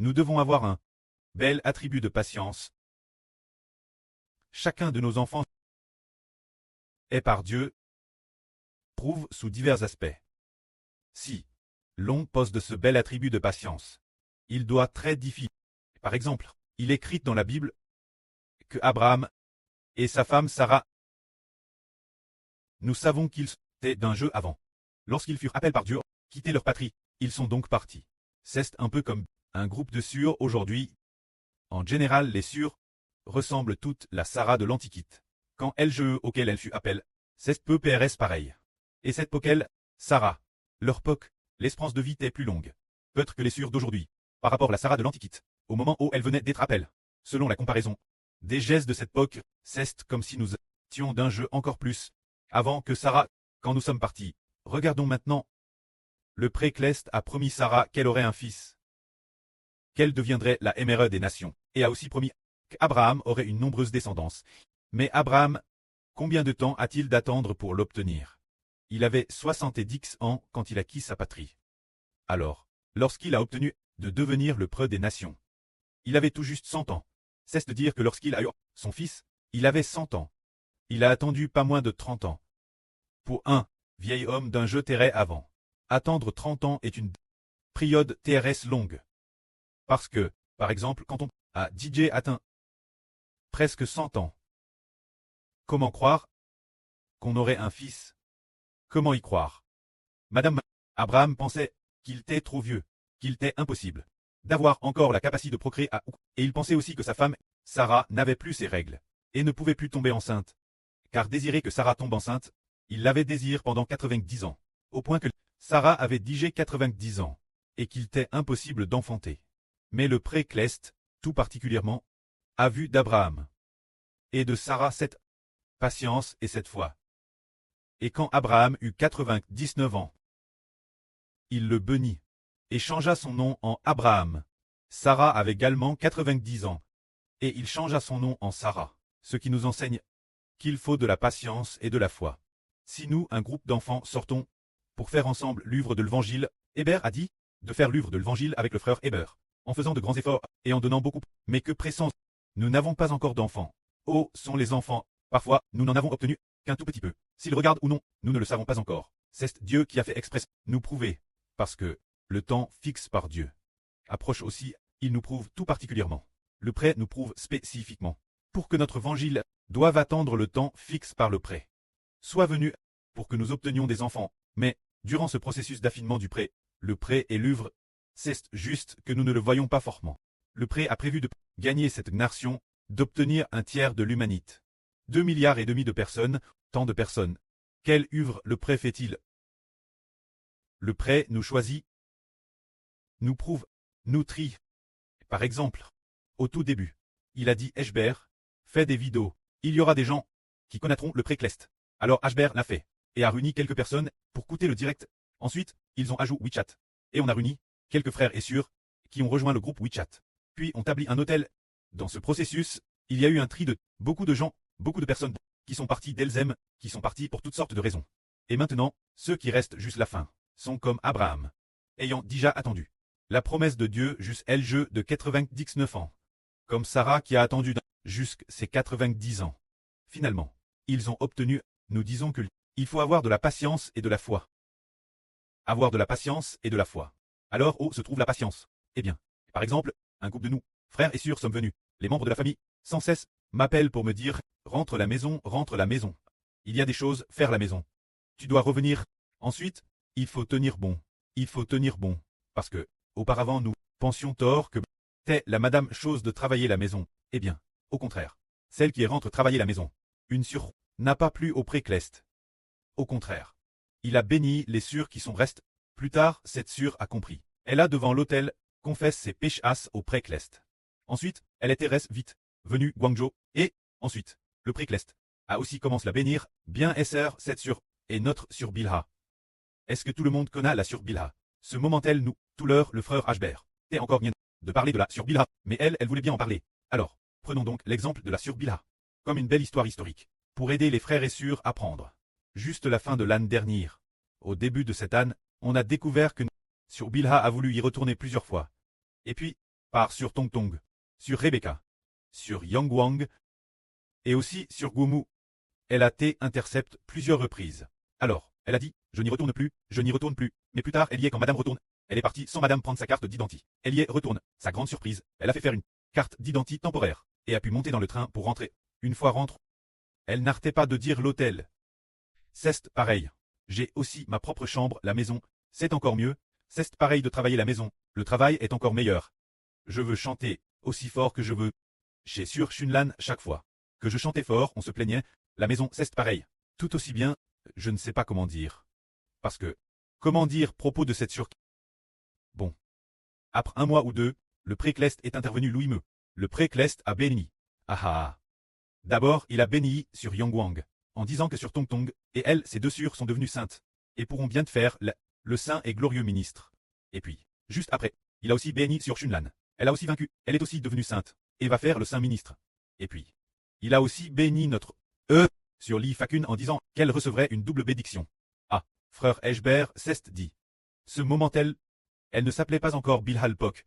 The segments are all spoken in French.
Nous devons avoir un bel attribut de patience. Chacun de nos enfants est par Dieu, prouve sous divers aspects. Si l'on pose de ce bel attribut de patience, il doit très difficile. Par exemple, il est écrit dans la Bible que Abraham et sa femme Sarah, nous savons qu'ils étaient d'un jeu avant. Lorsqu'ils furent appelés par Dieu, quitter leur patrie, ils sont donc partis. C'est un peu comme un groupe de Sûrs aujourd'hui. En général, les Sûrs ressemblent toutes la Sarah de l'Antiquité. Quand elle jeu auquel elle fut appelée, c'est peu PRS pareil. Et cette poquelle, Sarah, leur poque, l'espérance de vie était plus longue. Peut-être que les Sûrs d'aujourd'hui, par rapport à la Sarah de l'Antiquité, au moment où elle venait d'être appelée. Selon la comparaison des gestes de cette poque, c'est comme si nous étions d'un jeu encore plus avant que Sarah, quand nous sommes partis. Regardons maintenant. Le pré-Cleste a promis Sarah qu'elle aurait un fils, qu'elle deviendrait la MRE des nations, et a aussi promis qu'Abraham aurait une nombreuse descendance. Mais Abraham, combien de temps a-t-il d'attendre pour l'obtenir? Il avait 70 ans quand il acquit sa patrie. Alors, lorsqu'il a obtenu de devenir le preux des nations, il avait tout juste 100 ans. C'est dire que lorsqu'il a eu son fils, il avait 100 ans. Il a attendu pas moins de 30 ans. Pour un vieil homme d'un jeu terrestre avant, attendre 30 ans est une période TRS longue. Parce que, par exemple, quand on a DJ atteint presque 100 ans, comment croire qu'on aurait un fils? Comment y croire? Madame Abraham pensait qu'il était trop vieux, qu'il était impossible d'avoir encore la capacité de procréer et il pensait aussi que sa femme, Sarah, n'avait plus ses règles, et ne pouvait plus tomber enceinte. Car désirer que Sarah tombe enceinte, il l'avait désiré pendant 90 ans, au point que Sarah avait digé 90 ans, et qu'il était impossible d'enfanter. Mais le pré-Cleste, tout particulièrement, a vu d'Abraham et de Sarah cette patience et cette foi. Et quand Abraham eut 99 ans, il le bénit et changea son nom en Abraham. Sarah avait également 90 ans, et il changea son nom en Sarah, ce qui nous enseigne qu'il faut de la patience et de la foi. Si nous, un groupe d'enfants, sortons pour faire ensemble l'œuvre de l'Évangile, Hébert a dit de faire l'œuvre de l'Évangile avec le frère Hébert, en faisant de grands efforts et en donnant beaucoup, mais que pressant, nous n'avons pas encore d'enfants. Oh, sont les enfants, parfois, nous n'en avons obtenu qu'un tout petit peu. S'ils regardent ou non, nous ne le savons pas encore. C'est Dieu qui a fait exprès nous prouver, parce que le temps fixe par Dieu approche aussi, il nous prouve tout particulièrement. Le prêt nous prouve spécifiquement, pour que notre évangile doive attendre le temps fixe par le prêt soit venu pour que nous obtenions des enfants, mais, durant ce processus d'affinement du prêt, le prêt et l'œuvre, c'est juste que nous ne le voyons pas fortement. Le prêt a prévu de gagner cette nation, d'obtenir un tiers de l'humanité. 2,5 milliards de personnes, tant de personnes. Quelle œuvre le prêt fait-il? Le prêt nous choisit, nous prouve, nous trie. Par exemple, au tout début, il a dit Hébert, fais des vidéos, il y aura des gens qui connaîtront le pré-Cleste. Alors Hébert l'a fait, et a réuni quelques personnes pour écouter le direct. Ensuite, ils ont ajouté WeChat. Et on a réuni quelques frères et sœurs qui ont rejoint le groupe WeChat. Puis on établit un hôtel. Dans ce processus, il y a eu un tri de beaucoup de gens, beaucoup de personnes qui sont partis d'Elzem, qui sont partis pour toutes sortes de raisons. Et maintenant, ceux qui restent jusqu'à la fin sont comme Abraham, ayant déjà attendu la promesse de Dieu jusqu'à le jeu de 99 ans, comme Sarah qui a attendu jusqu'à ses 90 ans. Finalement, ils ont obtenu. Nous disons que il faut avoir de la patience et de la foi. Avoir de la patience et de la foi. Alors, où se trouve la patience? Eh bien, par exemple, un groupe de nous, frères et sœurs sommes venus, les membres de la famille, sans cesse, m'appellent pour me dire, rentre la maison, rentre la maison. Il y a des choses, faire la maison. Tu dois revenir. Ensuite, il faut tenir bon. Il faut tenir bon. Parce que, auparavant nous, pensions tort que t'es la madame chose de travailler la maison. Eh bien, au contraire. Celle qui rentre travailler la maison. Une sur n'a pas plu au pré-Cleste. Au contraire. Il a béni les sûrs qui sont restés. Plus tard, cette sûre a compris. Elle a devant l'autel, confesse ses péchés au pré-Cleste. Ensuite, elle était reste vite, venue Guangzhou, et, ensuite, le pré-Cleste a aussi commencé à bénir, bien SR cette sûre, et notre sûre Bilha. Est-ce que tout le monde connaît la sûre Bilha? Ce moment-elle nous, tout l'heure le frère Hébert. Et encore bien de parler de la sûre Bilha, mais elle voulait bien en parler. Alors, prenons donc l'exemple de la sûre Bilha. Comme une belle histoire historique. Pour aider les frères et sœurs à prendre. Juste la fin de l'âne dernière. Au début de cette âne, on a découvert que Sûre Bilha a voulu y retourner plusieurs fois. Et puis, part sur Tong Tong, sur Rebecca, sur Yang Wang, et aussi sur Guomu. Elle a intercepte plusieurs reprises. Alors, elle a dit, je n'y retourne plus, je n'y retourne plus. Mais plus tard, elle y est quand madame retourne. Elle est partie sans madame prendre sa carte d'identité. Elle y est retourne. Sa grande surprise, elle a fait faire une carte d'identité temporaire, et a pu monter dans le train pour rentrer. Une fois rentre, elle n'arrêtait pas de dire l'hôtel. C'est pareil. J'ai aussi ma propre chambre, la maison. C'est encore mieux. C'est pareil de travailler la maison. Le travail est encore meilleur. Je veux chanter aussi fort que je veux. Chez Sur Shunlan chaque fois que je chantais fort, on se plaignait. La maison, c'est pareil. Tout aussi bien, je ne sais pas comment dire. Parce que, comment dire propos de cette Bon. Après un mois ou deux, le Précleste est intervenu Louis Me. Le Précleste a béni. Ah ah. D'abord, il a béni sur Yang Wang, en disant que sur Tong Tong, et elle, ces deux sœurs sont devenues saintes, et pourront bien te faire le saint et glorieux ministre. Et puis, juste après, il a aussi béni sur Shunlan. Elle a aussi vaincu, elle est aussi devenue sainte, et va faire le saint ministre. Et puis, il a aussi béni notre sur Li Fakun en disant qu'elle recevrait une double bénédiction. Ah, frère Eshbert Cest dit. Ce moment-elle, elle ne s'appelait pas encore Bilhal Pok.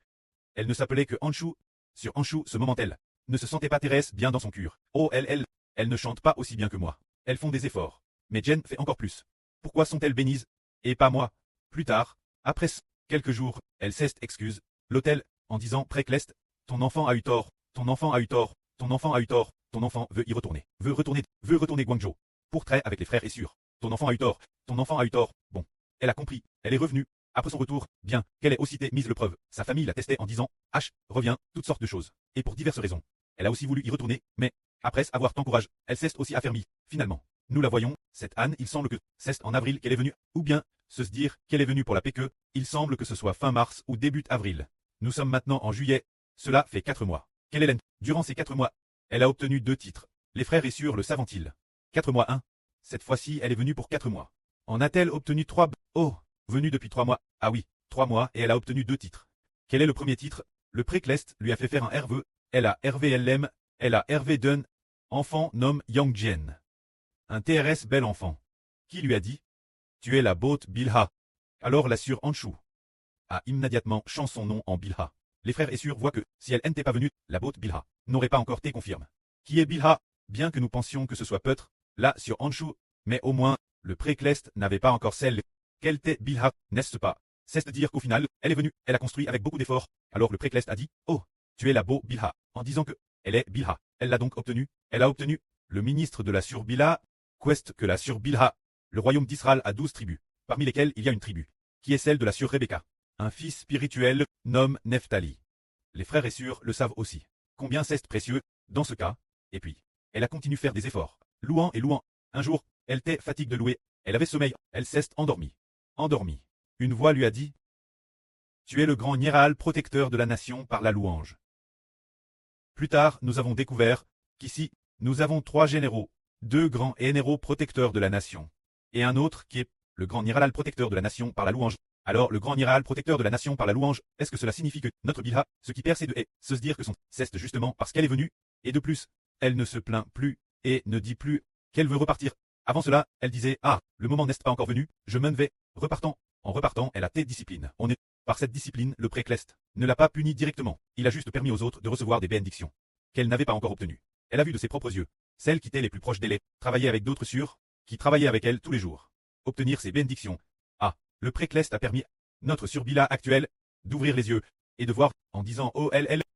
Elle ne s'appelait que Anshu. Sur Anshu, ce moment-elle ne se sentait pas Thérèse bien dans son cœur. Oh, elle ne chante pas aussi bien que moi. Elles font des efforts. Mais Jen fait encore plus. Pourquoi sont-elles bénises et pas moi? Plus tard, après quelques jours, elle excuse l'hôtel en disant Précleste, ton enfant a eu tort, ton enfant a eu tort, ton enfant a eu tort, ton enfant veut y retourner, veut retourner Guangzhou. Pour trait avec les frères et sœurs. Ton enfant a eu tort, ton enfant a eu tort. Bon, elle a compris, elle est revenue. Après son retour, bien qu'elle ait aussi mise le preuve, sa famille la testait en disant H, reviens, toutes sortes de choses. Et pour diverses raisons. Elle a aussi voulu y retourner, mais, après avoir tant courage, elle s'est aussi affermie. Finalement, nous la voyons, cette Anne, il semble que c'est en avril qu'elle est venue, ou bien, se dire qu'elle est venue pour la paix que, il semble que ce soit fin mars ou début avril. Nous sommes maintenant en juillet, cela fait 4 mois. Quelle est l'Hélène? Durant ces 4 mois, elle a obtenu 2 titres. Les frères et sœurs le savent-ils? 4 mois 1. Cette fois-ci, elle est venue pour 4 mois. En a-t-elle obtenu 3? Oh, venue depuis 3 mois. Ah oui, 3 mois et elle a obtenu 2 titres. Quel est le premier titre? Le Précleste lui a fait faire un RV. Elle a RVLM, elle a RV Dun. Enfant nomme Yang Jian. Un TRS bel enfant. Qui lui a dit? Tu es la botte Bilha. Alors la sœur Anshu a immédiatement changé son nom en Bilha. Les frères et sœurs voient que, si elle n'était pas venue, la botte Bilha n'aurait pas encore été confirme. Qui est Bilha? Bien que nous pensions que ce soit peut-être, là sur Anshu, mais au moins, le Précleste n'avait pas encore celle qu'elle était Bilha, n'est-ce pas? C'est de dire qu'au final, elle est venue, elle a construit avec beaucoup d'efforts. Alors le Précleste a dit, oh, tu es la beau Bilha, en disant que, elle est Bilha. Elle l'a donc obtenu, elle a obtenu, le ministre de la Surbilha, quest que la Surbilha. Le royaume d'Israël a 12 tribus, parmi lesquelles il y a une tribu, qui est celle de la Sur Rebecca. Un fils spirituel, nomme Nephtali. Les frères et sœurs le savent aussi. Combien c'est précieux, dans ce cas, et puis, elle a continué à faire des efforts, louant et louant. Un jour, elle était fatiguée de louer, elle avait sommeil, elle s'est endormie. Endormie. Une voix lui a dit, tu es le grand Niral protecteur de la nation par la louange. Plus tard, nous avons découvert qu'ici, nous avons 3 généraux, 2 grands généraux protecteurs de la nation, et un autre qui est le grand Niral protecteur de la nation par la louange. Alors, le grand Niral protecteur de la nation par la louange, est-ce que cela signifie que notre Bilha, ce qui perd ses deux se dire que son ceste justement parce qu'elle est venue, et de plus, elle ne se plaint plus, et ne dit plus qu'elle veut repartir. Avant cela, elle disait, ah, le moment n'est pas encore venu, je m'en vais, repartant. En repartant, elle a discipline. On est, par cette discipline, le Précleste ne l'a pas puni directement, il a juste permis aux autres de recevoir des bénédictions qu'elle n'avait pas encore obtenues. Elle a vu de ses propres yeux, celles qui étaient les plus proches d'elle, travailler avec d'autres sœurs, qui travaillaient avec elle tous les jours, obtenir ces bénédictions. Ah, le Précleste a permis, notre Surbilha actuelle, d'ouvrir les yeux, et de voir, en disant, oh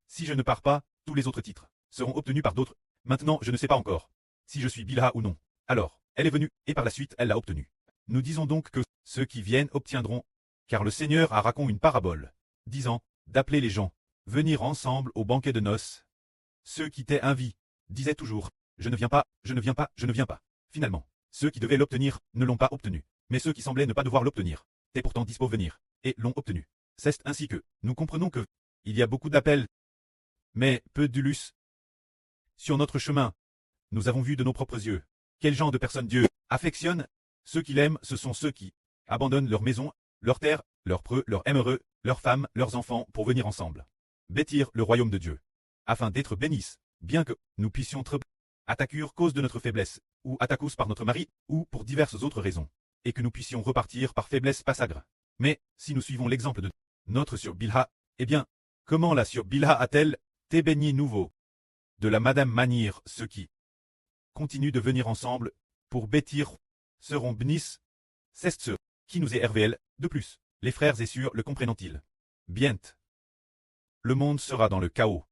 si je ne pars pas, tous les autres titres seront obtenus par d'autres. Maintenant, je ne sais pas encore si je suis Bilha ou non. Alors, elle est venue, et par la suite, elle l'a obtenu. Nous disons donc que ceux qui viennent obtiendront, car le Seigneur a raconté une parabole, disant, d'appeler les gens, venir ensemble au banquet de noces. Ceux qui étaient invités disaient toujours, je ne viens pas, je ne viens pas, je ne viens pas. Finalement, ceux qui devaient l'obtenir ne l'ont pas obtenu, mais ceux qui semblaient ne pas devoir l'obtenir, étaient pourtant dispo à venir, et l'ont obtenu. C'est ainsi que, nous comprenons que, il y a beaucoup d'appels, mais peu d'ulus. Sur notre chemin, nous avons vu de nos propres yeux, quel genre de personnes Dieu affectionne. Ceux qu'il aime, ce sont ceux qui abandonnent leur maison, leur terre, leurs preux, leurs aimereux, leurs femmes, leurs enfants, pour venir ensemble bâtir le royaume de Dieu, afin d'être bénis, bien que nous puissions être attaquer cause de notre faiblesse, ou attaquer par notre mari, ou pour diverses autres raisons, et que nous puissions repartir par faiblesse passagre. Mais, si nous suivons l'exemple de notre sur Bilha, eh bien, Comment la sœur Bilha a-t-elle été bénie nouveau de la Madame Manière, ceux qui continuent de venir ensemble pour bêtir seront bénis. C'est ce qui nous est RVL, de plus. Les frères et sœurs le comprennent-ils? Bien. Le monde sera dans le chaos.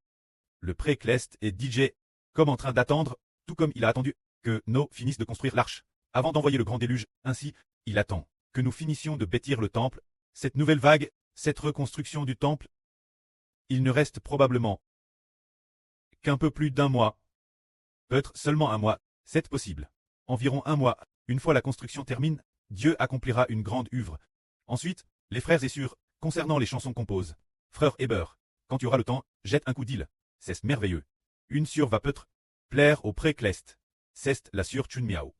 Le pré-Clest et DJ, comme en train d'attendre, tout comme il a attendu, que nous finissent de construire l'arche, avant d'envoyer le grand déluge. Ainsi, il attend que nous finissions de bâtir le temple, cette nouvelle vague, cette reconstruction du temple. Il ne reste probablement qu'un peu plus d'un mois. Peut-être seulement un mois, c'est possible. Environ un mois, une fois la construction termine, Dieu accomplira une grande œuvre. Ensuite, les frères et sœurs, concernant les chansons composent. Frère Heber, quand tu auras le temps, jette un coup d'île. C'est merveilleux. Une sœur va peut-être plaire au pré-Clest. C'est la sœur Chun Miao.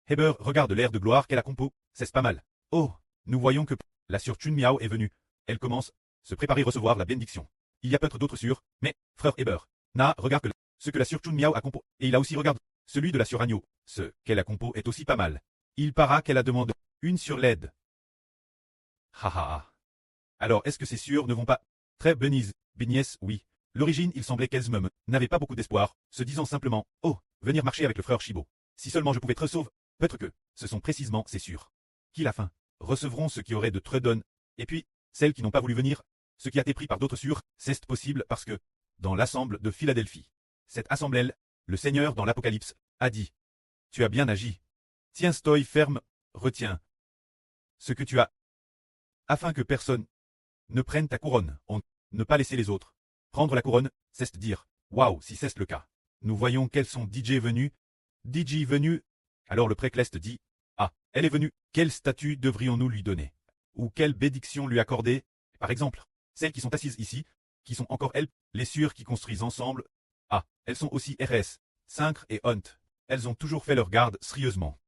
Heber regarde l'air de gloire qu'elle a compo, c'est pas mal. Oh, nous voyons que la sœur Chun Miao est venue. Elle commence, se préparer à recevoir la bénédiction. Il y a peut-être d'autres sœurs, mais, frère Heber, regarde ce que la sœur Chun Miao a compo, et il a aussi regarde celui de la sœur Agneau. Ce qu'elle a compo est aussi pas mal. Il para qu'elle a demandé une sur l'aide. Alors est-ce que ces sœurs ne vont pas très bénies, oui. L'origine, il semblait qu'elles même n'avaient pas beaucoup d'espoir, se disant simplement, oh, venir marcher avec le frère Shibo. Si seulement je pouvais être sauve, peut-être que, ce sont précisément ces sœurs qui, la fin, recevront ce qui aurait de très donne, et puis, celles qui n'ont pas voulu venir, ce qui a été pris par d'autres sœurs, c'est possible parce que, dans l'assemble de Philadelphie, cette assemblée, le Seigneur dans l'Apocalypse, a dit, tu as bien agi. Tiens, stoï ferme, retiens ce que tu as, afin que personne ne prenne ta couronne, ne pas laisser les autres prendre la couronne, c'est dire, waouh, si c'est le cas. Nous voyons quels sont DJ venus. DJ venu. Alors le pré-Clest dit, ah, elle est venue, quel statut devrions-nous lui donner? Ou quelle bénédiction lui accorder? Par exemple, celles qui sont assises ici, qui sont encore elles, les sœurs qui construisent ensemble. Ah, elles sont aussi RS, Syncre et Hunt. Elles ont toujours fait leur garde sérieusement.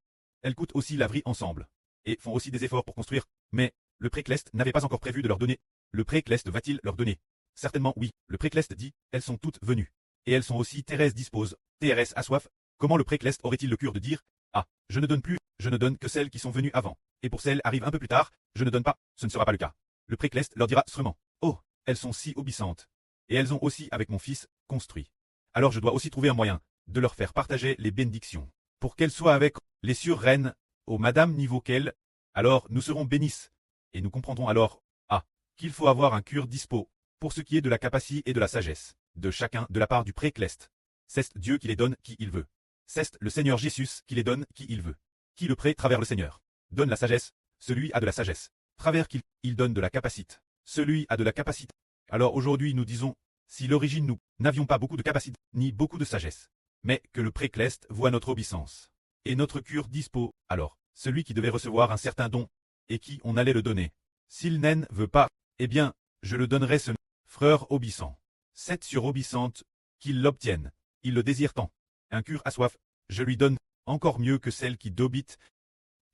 Elles coûtent aussi la vie ensemble. Et font aussi des efforts pour construire. Mais, le pré-Clest n'avait pas encore prévu de leur donner. Le pré-Clest va-t-il leur donner? Certainement oui, le pré-Clest dit, elles sont toutes venues. Et elles sont aussi Thérèse dispose, TRS a soif. Comment le pré-Clest aurait-il le cure de dire, ah, je ne donne plus, je ne donne que celles qui sont venues avant. Et pour celles arrivent un peu plus tard, je ne donne pas, ce ne sera pas le cas. Le pré-Clest leur dira seulement, oh, elles sont si obéissantes. Et elles ont aussi, avec mon fils, construit. Alors je dois aussi trouver un moyen de leur faire partager les bénédictions. Pour qu'elles soient avec les sœurs reines, au madame niveau qu'elles, alors nous serons bénisses. Et nous comprendrons alors, ah, qu'il faut avoir un cure dispo. Pour ce qui est de la capacité et de la sagesse, de chacun de la part du pré-Clest. C'est Dieu qui les donne qui il veut. C'est le Seigneur Jésus qui les donne qui il veut. Qui le pré travers le Seigneur donne la sagesse, celui a de la sagesse. Travers qu'il il donne de la capacité, celui a de la capacité. Alors aujourd'hui nous disons, si l'origine nous n'avions pas beaucoup de capacité, ni beaucoup de sagesse, mais que le pré-Clest voit notre obéissance, et notre cure dispo, alors, celui qui devait recevoir un certain don, et qui on allait le donner. S'il n'en veut pas, eh bien, je le donnerai ce frère obéissant. C'est sur obéissante qu'il l'obtienne. Il le désire tant. Un cure a soif, je lui donne encore mieux que celle qui dobite.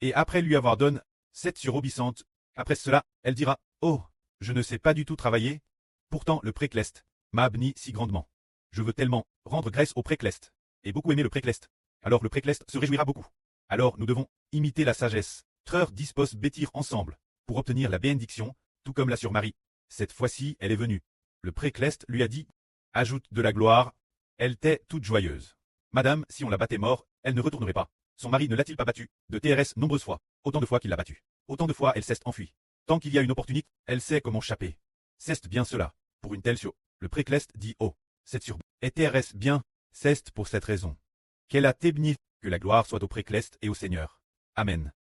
Et après lui avoir donné, c'est sur obéissante. Après cela, elle dira, oh, je ne sais pas du tout travailler. Pourtant le pré-Clest m'a béni si grandement. Je veux tellement rendre grâce au pré-Clest, et beaucoup aimer le pré-Clest. Alors le pré-Clest se réjouira beaucoup. Alors nous devons imiter la sagesse. Treur dispose bêtir ensemble, pour obtenir la bénédiction, tout comme la sœur Marie. Cette fois-ci, elle est venue. Le pré-Clest lui a dit, ajoute de la gloire. Elle était toute joyeuse. Madame, si on la battait mort, elle ne retournerait pas. Son mari ne l'a-t-il pas battue, de TRS nombreuses fois, autant de fois qu'il l'a battue. Autant de fois elle s'est enfuie. Tant qu'il y a une opportunité, elle sait comment chapper. C'est bien cela. Pour une telle sio. Le pré-Clest dit, oh, c'est sur. Et TRS bien, c'est pour cette raison. Qu'elle a béni, que la gloire soit au pré-Clest et au Seigneur. Amen.